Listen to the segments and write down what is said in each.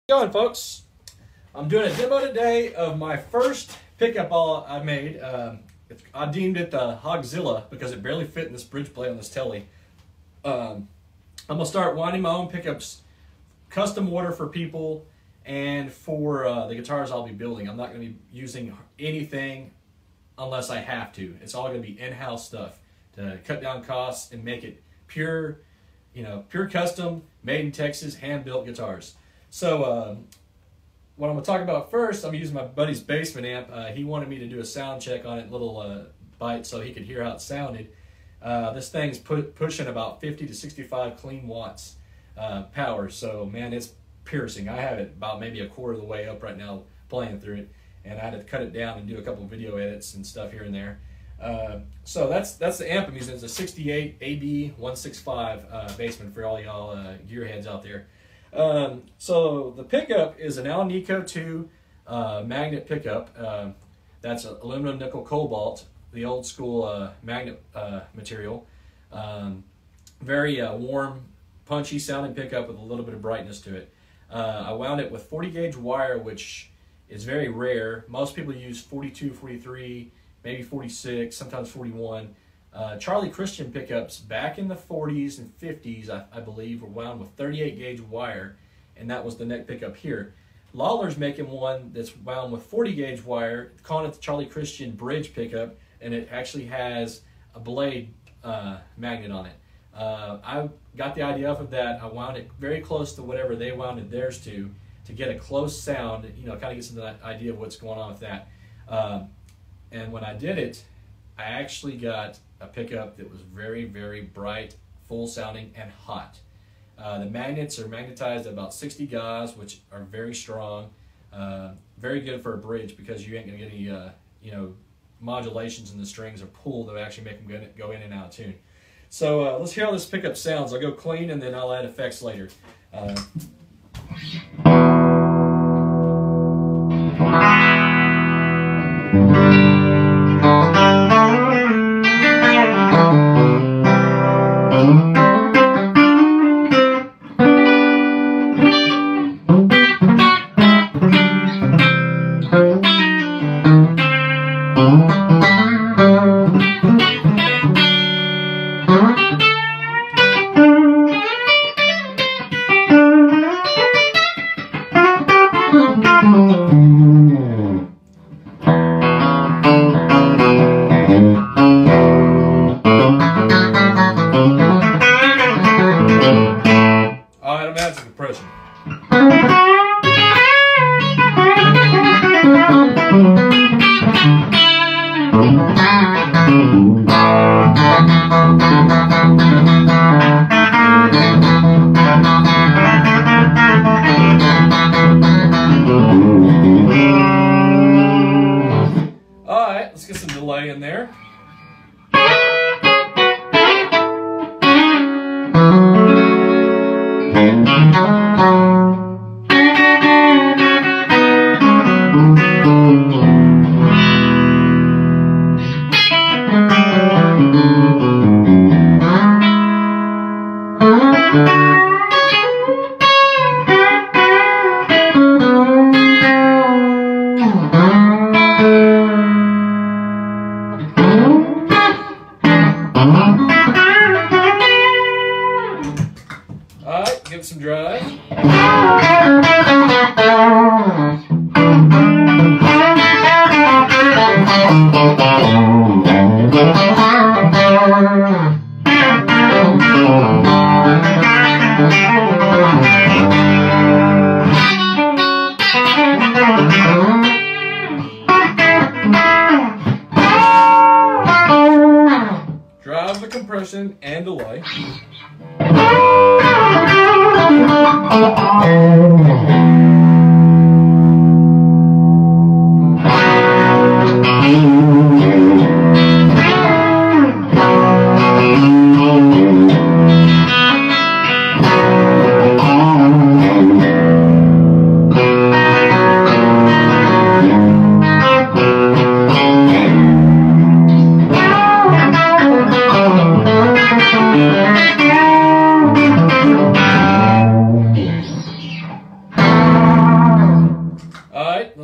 Going, folks. I'm doing a demo today of my first pickup I made. I deemed it the Hogzilla because it barely fit in this bridge plate on this telly. I'm gonna start winding my own pickups, custom order for people, and for the guitars I'll be building. I'm not gonna be using anything unless I have to. It's all gonna be in-house stuff to cut down costs and make it pure, pure custom, made in Texas, hand-built guitars. So what I'm going to talk about first, I'm using my buddy's basement amp. He wanted me to do a sound check on it, little bite, so he could hear how it sounded. This thing's pushing about 50 to 65 clean watts power, so man, it's piercing. I have it about maybe a quarter of the way up right now playing through it, and I had to cut it down and do a couple video edits and stuff here and there. So that's the amp I'm using. It's a 68 AB 165 basement for all y'all gearheads out there. So the pickup is an Alnico 2 magnet pickup. That's aluminum, nickel, cobalt, the old school magnet material. Very warm, punchy sounding pickup with a little bit of brightness to it. I wound it with 40 gauge wire, which is very rare. Most people use 42, 43, maybe 46, sometimes 41. Charlie Christian pickups back in the 40s and 50s, I believe, were wound with 38 gauge wire, and that was the neck pickup here. Lawler's making one that's wound with 40 gauge wire, calling it the Charlie Christian bridge pickup, and it actually has a blade magnet on it. I got the idea off of that. I wound it very close to whatever they wounded theirs to get a close sound, kind of get some idea of what's going on with that. And when I did it, I actually got a pickup that was very, very bright, full sounding, and hot. The magnets are magnetized at about 60 gauss, which are very strong. Very good for a bridge because you ain't gonna get any, modulations in the strings or pull that actually make them go in and out of tune. So let's hear how this pickup sounds. I'll go clean and then I'll add effects later. Alright, I'm adding some compression.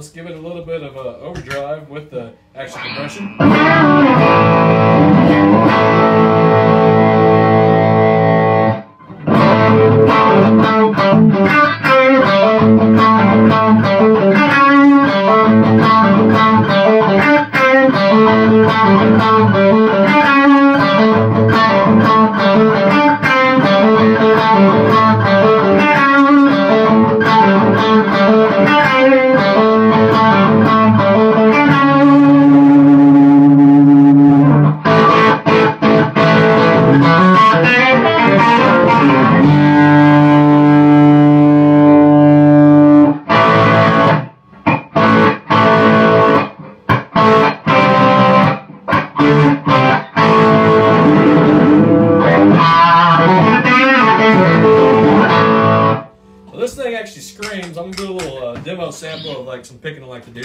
let's give it a little bit of overdrive with the actual compression. This thing actually screams. I'm gonna do a little demo sample of like some picking I like to do.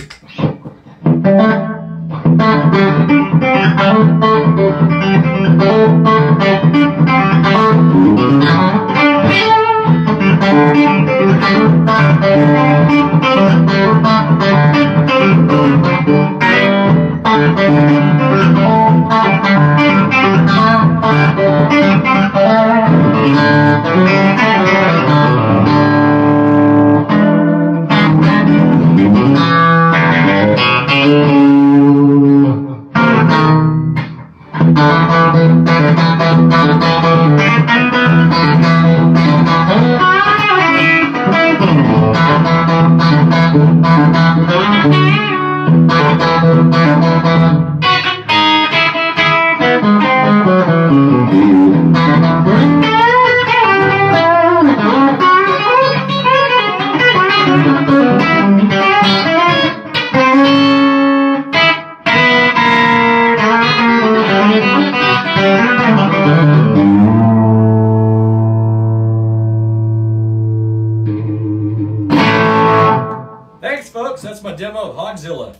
Thanks, folks. That's my demo of Hogzilla.